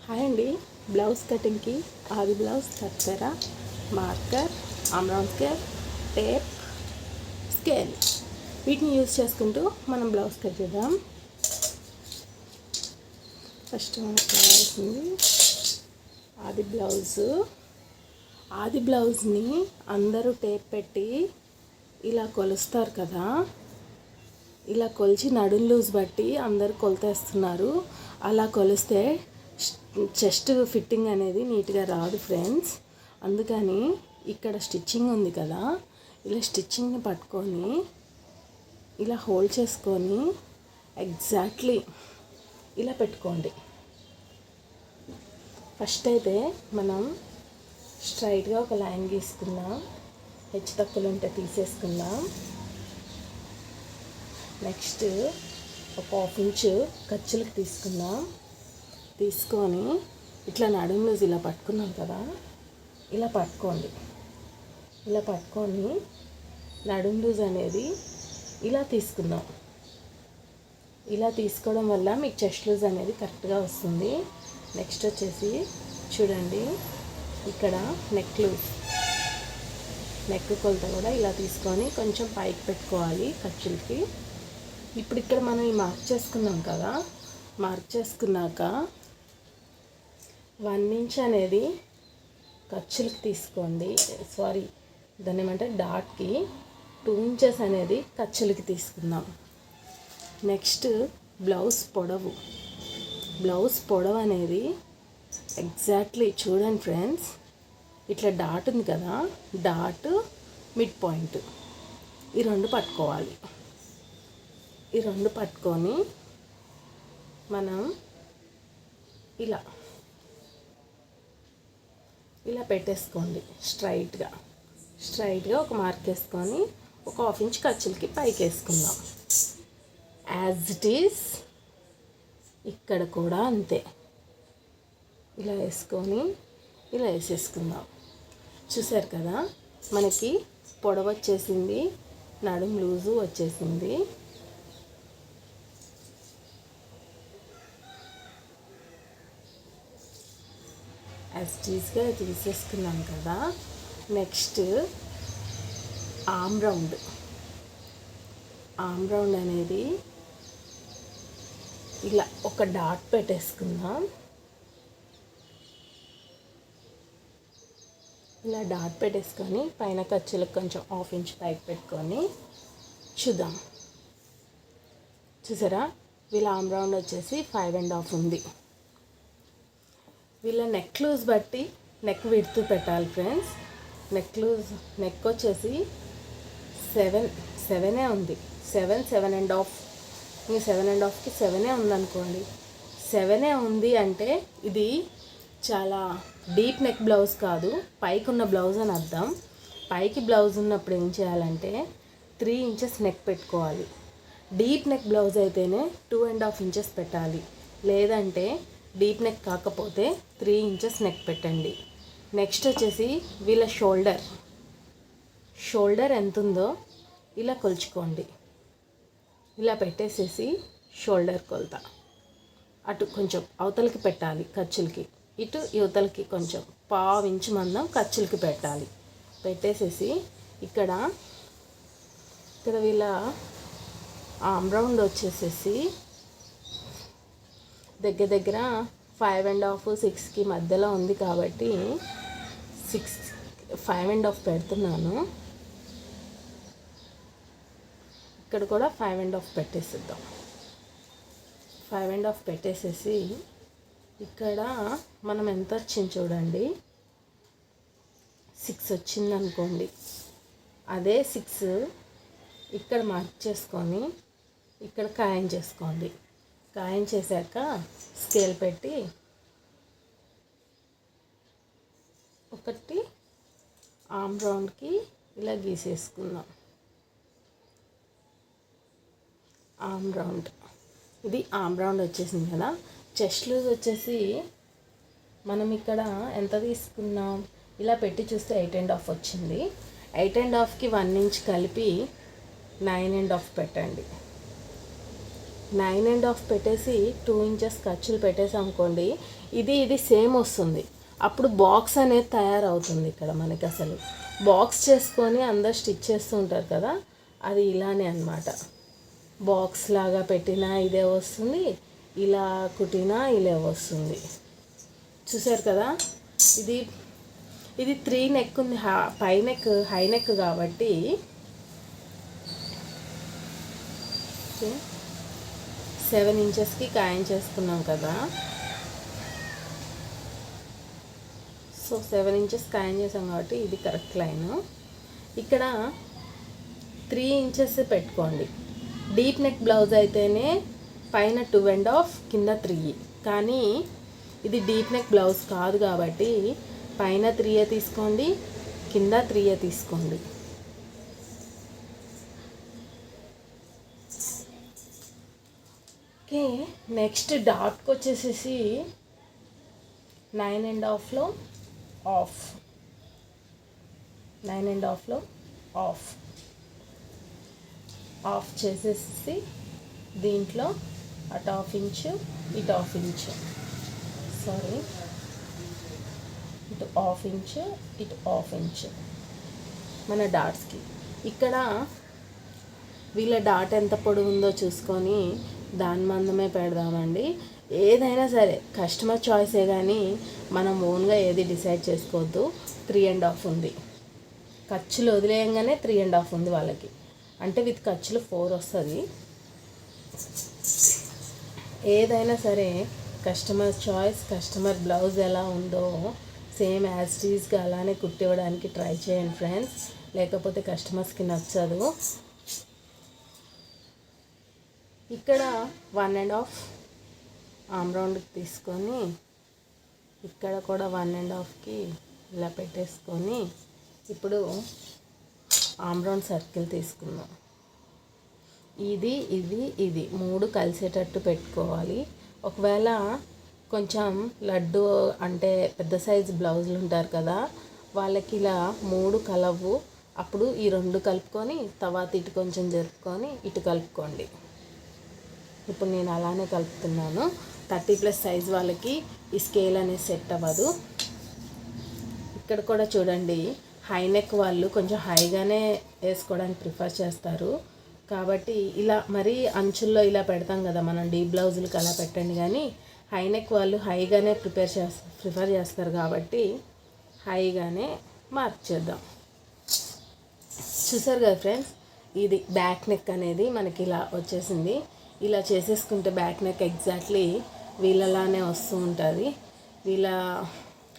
Hi అండి. Blouse కటింగ్కి ఆది blouse, కత్తెర, మార్కర్, ఆమ్రౌన్ స్కేల్, టేప్, స్కేల్ వీటిని యూజ్ చేసుకుంటూ మనం బ్లౌజ్ కట్ చేద్దాం. ఫస్ట్ మనకు కావాల్సింది ఆది బ్లౌజ్ని అందరూ టేప్ పెట్టి ఇలా కొలుస్తారు కదా. ఇలా కొలిచి నడుం లూజ్ బట్టి అందరూ కొలతేస్తున్నారు. అలా కొలిస్తే చెస్ట్ ఫిట్టింగ్ అనేది నీట్గా రాదు ఫ్రెండ్స్. అందుకని ఇక్కడ స్టిచ్చింగ్ ఉంది కదా, ఇలా స్టిచ్చింగ్ని పట్టుకొని ఇలా హోల్డ్ చేసుకొని ఎగ్జాక్ట్లీ ఇలా పెట్టుకోండి. ఫస్ట్ అయితే మనం స్ట్రైట్గా ఒక లైన్ గీసుకుందాం. హెచ్చు తక్కువలు ఉంటే తీసేసుకుందాం. నెక్స్ట్ ఒక 1/2 ఇంచు ఖర్చులకు తీసుకుందాం. తీసుకొని ఇట్లా నడుం లూజ్ ఇలా పట్టుకున్నాం కదా, ఇలా పట్టుకోండి. ఇలా పట్టుకొని నడుం లూజ్ అనేది ఇలా తీసుకుందాం. ఇలా తీసుకోవడం వల్ల మీకు చెస్ట్ లూజ్ అనేది కరెక్ట్గా వస్తుంది. నెక్స్ట్ వచ్చేసి చూడండి, ఇక్కడ నెక్ లూజ్, నెక్ కొలత కూడా ఇలా తీసుకొని కొంచెం పైకి పెట్టుకోవాలి ఖర్చులకి. ఇప్పుడు ఇక్కడ మనం ఈ మార్క్ చేసుకున్నాం కదా, మార్క్ చేసుకున్నాక 1 ఇంచ్ అనేది ఖర్చులకి తీసుకోండి. దాన్ని ఏమంటే డాట్కి 2 ఇంచెస్ అనేది ఖర్చులకి తీసుకుందాం. నెక్స్ట్ బ్లౌజ్ పొడవు అనేది ఎగ్జాక్ట్లీ చూడండి ఫ్రెండ్స్, ఇట్లా డాట్ ఉంది కదా, డాట్ మిడ్ పాయింట్ ఈ రెండు పట్టుకోవాలి. ఈ రెండు పట్టుకొని మనం ఇలా పెట్టేసుకోండి. స్ట్రైట్గా ఒక మార్క్ వేసుకొని ఒక 1/2 ఇంచ్ ఖర్చులకి పైకి వేసుకుందాం. యాజ్ ఇట్ ఈజ్ ఇక్కడ కూడా అంతే, ఇలా వేసుకొని ఇలా వేసేసుకుందాం. చూసారు కదా, మనకి పొడవు వచ్చేసింది, నడుం లూజు వచ్చేసింది. యాజ్ ఇట్ ఈజ్గా తీసేసుకున్నాం కదా. నెక్స్ట్ ఆమ్ రౌండ్ అనేది ఇలా ఒక డాట్ పెట్టేసుకుందాం. ఇలా డాట్ పెట్టేసుకొని పైన ఖర్చులకు కొంచెం 1/2 ఇంచ్ పైకి పెట్టుకొని చూద్దాం. చూసారా, వీళ్ళ ఆమ్ రౌండ్ వచ్చేసి 5.5 ఉంది. వీళ్ళ నెక్ లూజ్ బట్టి నెక్ విడ్త్ పెట్టాలి ఫ్రెండ్స్. నెక్ వచ్చేసి 7 ఉంది. 7.5 మీ 7.5కి 7 ఉందనుకోండి. 7 ఉంది అంటే ఇది చాలా డీప్ నెక్ బ్లౌజ్ కాదు, పైకి ఉన్న బ్లౌజ్ అని అర్థం. పైకి బ్లౌజ్ ఉన్నప్పుడు ఏం చేయాలంటే 3 ఇంచెస్ నెక్ పెట్టుకోవాలి. డీప్ నెక్ బ్లౌజ్ అయితేనే 2.5 ఇంచెస్ పెట్టాలి. లేదంటే డీప్ నెక్ కాకపోతే 3 ఇంచెస్ నెక్ పెట్టండి. నెక్స్ట్ వచ్చేసి వీళ్ళ షోల్డర్ ఎంత ఉందో ఇలా కొలుచుకోండి. ఇలా పెట్టేసేసి షోల్డర్ కొలత అటు కొంచెం అవతలకి పెట్టాలి ఖర్చులకి, ఇటు యువతలకి కొంచెం 1/2 ఇంచు మందం ఖర్చులకి పెట్టాలి. పెట్టేసేసి ఇక్కడ వీళ్ళ ఆమ్ రౌండ్ వచ్చేసేసి దగ్గర 5.5 6కి మధ్యలో ఉంది కాబట్టి 5.5 పెడుతున్నాను. ఇక్కడ కూడా 5.5 పెట్టేసిద్దాం. 5.5 పెట్టేసేసి ఇక్కడ మనం ఎంత వచ్చింది చూడండి, 6 వచ్చింది అనుకోండి. అదే 6 ఇక్కడ మార్క్ చేసుకొని ఇక్కడ ఖాయం చేసుకోండి. ఖాయం చేశాక స్కేల్ పెట్టి ఒకటి ఆమ్ రౌండ్కి ఇలా గీసేసుకుందాం. ఇది ఆమ్ రౌండ్ వచ్చేసింది కదా. చెస్ట్ లూజ్ వచ్చేసి మనం ఇక్కడ ఎంత తీసుకున్నాం, ఇలా పెట్టి చూస్తే 8.5 వచ్చింది. 8.5కి 1 ఇంచ్ కలిపి 9.5 పెట్టండి. 9.5 పెట్టేసి 2 ఇంచెస్ ఖర్చులు పెట్టేసి అనుకోండి, ఇది సేమ్ వస్తుంది. అప్పుడు బాక్స్ అనేది తయారవుతుంది. ఇక్కడ మనకి అసలు బాక్స్ చేసుకొని అందరు స్టిచ్ చేస్తూ ఉంటారు కదా, అది ఇలానే అన్నమాట. బాక్స్ లాగా పెట్టినా ఇదే వస్తుంది, ఇలా కుట్టినా ఇలా వస్తుంది. చూసారు కదా, ఇది 3 నెక్ ఉంది, పై నెక్ హై నెక్ కాబట్టి 7 ఇంచెస్కి ఖాయం చేసుకున్నాం కదా. సో 7 ఇంచెస్ ఖాయం చేసాం కాబట్టి ఇది కరెక్ట్ లైన్. ఇక్కడ 3 ఇంచెస్ పెట్టుకోండి. డీప్ నెక్ బ్లౌజ్ అయితేనే పైన 2.5 కింద 3, కానీ ఇది డీప్ నెక్ బ్లౌజ్ కాదు కాబట్టి పైన 3 తీసుకోండి, కింద 3 తీసుకోండి. ఓకే, నెక్స్ట్ డాట్కి వచ్చేసేసి 9.5లో ఆఫ్, 9.5లో ఆఫ్ చేసేసి దీంట్లో అటు 1/2 ఇంచు ఇటు 1/2 ఇంచు, సారీ ఇటు 1/2 ఇంచు ఇటు 1/2 ఇంచు మన డాట్స్కి. ఇక్కడ వీళ్ళ డాట్ ఎంత పొడవు ఉందో చూసుకొని దాని మందమే పెడదామండి. ఏదైనా సరే కస్టమర్ చాయిసే, కానీ మనం ఓన్గా ఏది డిసైడ్ చేసుకోవద్దు. 3.5 ఉంది, ఖర్చులు వదిలేయంగానే 3.5 ఉంది వాళ్ళకి, అంటే విత్ ఖర్చులు 4 వస్తుంది. ఏదైనా సరే కస్టమర్ చాయిస్, కస్టమర్ బ్లౌజ్ ఎలా ఉందో సేమ్ యాజ్ టీజ్గా అలానే కుట్టివ్వడానికి ట్రై చేయండి ఫ్రెండ్స్, లేకపోతే కస్టమర్స్కి నచ్చదు. ఇక్కడ 1.5 ఆమ్ రౌండ్కి తీసుకొని ఇక్కడ కూడా 1.5కి ఇలా పెట్టేసుకొని ఇప్పుడు ఆమ్ రౌండ్ సర్కిల్ తీసుకుందాం. ఇది 3 కలిసేటట్టు పెట్టుకోవాలి. ఒకవేళ కొంచెం లడ్డు అంటే పెద్ద సైజు బ్లౌజులు ఉంటారు కదా, వాళ్ళకి ఇలా 3 కలవు. అప్పుడు ఈ 2 కలుపుకొని తర్వాత ఇటు కొంచెం జరుపుకొని ఇటు కలుపుకోండి. ఇప్పుడు నేను అలానే కలుపుతున్నాను. 30+ సైజ్ వాళ్ళకి ఈ స్కేల్ అనేది సెట్ అవ్వదు. ఇక్కడ కూడా చూడండి, హై నెక్ వాళ్ళు కొంచెం హైగానే వేసుకోవడానికి ప్రిఫర్ చేస్తారు కాబట్టి ఇలా మరీ అంచుల్లో ఇలా పెడతాం కదా మనం, డీప్ బ్లౌజులకి అలా పెట్టండి. కానీ హై నెక్ వాళ్ళు హైగానే ప్రిఫర్ చేస్తారు కాబట్టి హైగానే మార్క్ చేద్దాం. చూసారు కదా ఫ్రెండ్స్, ఇది బ్యాక్ నెక్ అనేది మనకి ఇలా వచ్చేసింది. ఇలా చేసేసుకుంటే బ్యాక్ నెక్ ఎగ్జాక్ట్లీ వీళ్ళలానే వస్తూ ఉంటుంది. వీళ్ళ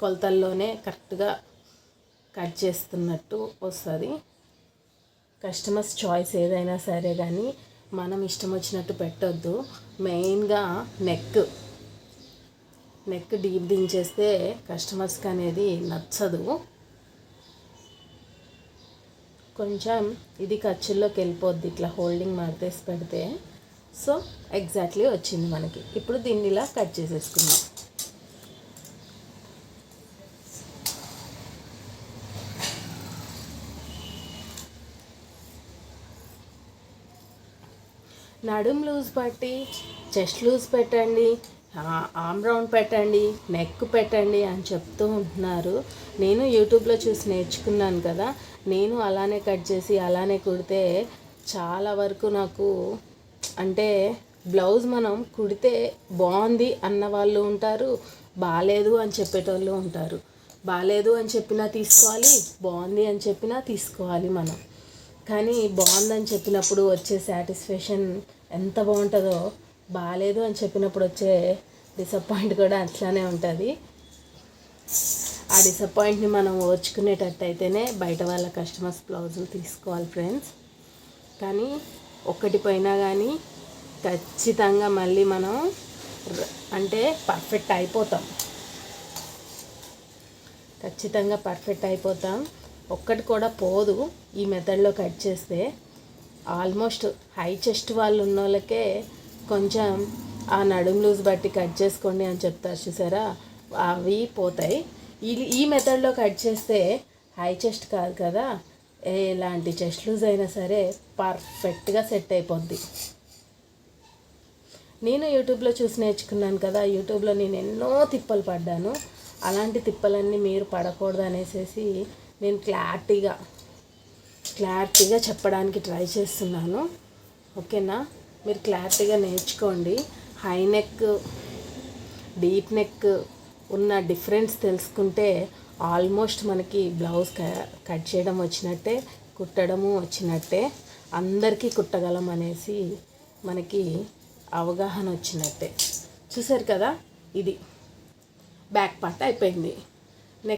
కొలతల్లోనే కరెక్ట్గా కట్ చేస్తున్నట్టు వస్తుంది. కస్టమర్స్ చాయిస్ ఏదైనా సరే కానీ మనం ఇష్టం వచ్చినట్టు పెట్టొద్దు. మెయిన్గా నెక్ డీప్ దించేస్తే కస్టమర్స్కి అనేది నచ్చదు. కొంచెం ఇది ఖర్చుల్లోకి వెళ్ళిపోద్ది ఇట్లా హోల్డింగ్ మార్కేసి పెడితే. సో ఎగ్జాక్ట్లీ వచ్చింది మనకి. ఇప్పుడు దీన్ని ఇలా కట్ చేసేసుకుందాం. నడుం లూజ్ పట్టి చెస్ట్ లూజ్ పెట్టండి, ఆమ్ రౌండ్ పెట్టండి, నెక్ పెట్టండి అని చెప్తూ ఉంటున్నారు. నేను యూట్యూబ్లో చూసి నేర్చుకున్నాను కదా, నేను అలానే కట్ చేసి అలానే కుడితే చాలా వరకు నాకు అంటే బ్లౌజ్ మనం కుడితే బాగుంది అన్న వాళ్ళు ఉంటారు, బాగాలేదు అని చెప్పేటోళ్ళు ఉంటారు. బాగాలేదు అని చెప్పినా తీసుకోవాలి, బాగుంది అని చెప్పినా తీసుకోవాలి మనం. కానీ బాగుందని చెప్పినప్పుడు వచ్చే సాటిస్ఫాక్షన్ ఎంత బాగుంటుందో, బాగాలేదు అని చెప్పినప్పుడు వచ్చే డిసప్పాయింట్ కూడా అట్లానే ఉంటుంది. ఆ డిసప్పాయింట్ని మనం ఓర్చుకునేటట్టు అయితేనే బయట వాళ్ళ కస్టమర్స్ బ్లౌజులు తీసుకోవాలి ఫ్రెండ్స్. కానీ ఒక్కటి పోయినా కానీ ఖచ్చితంగా మళ్ళీ మనం అంటే పర్ఫెక్ట్ అయిపోతాం, ఖచ్చితంగా పర్ఫెక్ట్ అయిపోతాం. ఒక్కటి కూడా పోదు ఈ మెథడ్లో కట్ చేస్తే. ఆల్మోస్ట్ హై చెస్ట్ వాళ్ళు ఉన్న వాళ్ళకే కొంచెం ఆ నడుం లూజ్ బట్టి కట్ చేసుకోండి అని చెప్తారు చూసారా, అవి పోతాయి. ఈ మెథడ్లో కట్ చేస్తే హై చెస్ట్ కాదు కదా, ఎలాంటి చెస్ట్ లూజ్ అయినా సరే పర్ఫెక్ట్గా సెట్ అయిపోద్ది. నేను యూట్యూబ్లో చూసి నేర్చుకున్నాను కదా, యూట్యూబ్లో నేను ఎన్నో తిప్పలు పడ్డాను. అలాంటి తిప్పలన్నీ మీరు పడకూడదు అనేసి నేను క్లారిటీగా చెప్పడానికి ట్రై చేస్తున్నాను. ఓకేనా? మీరు క్లారిటీగా నేర్చుకోండి. హై నెక్, డీప్ నెక్ ఉన్న డిఫరెన్స్ తెలుసుకుంటే ఆల్మోస్ట్ మనకి బ్లౌజ్ కట్ చేయడం వచ్చినట్టే, కుట్టడము వచ్చినట్టే, అందరికీ కుట్టగలం అనేసి మనకి అవగాహన వచ్చినట్టే. చూసారు కదా, ఇది బ్యాక్ పార్ట్ అయిపోయింది.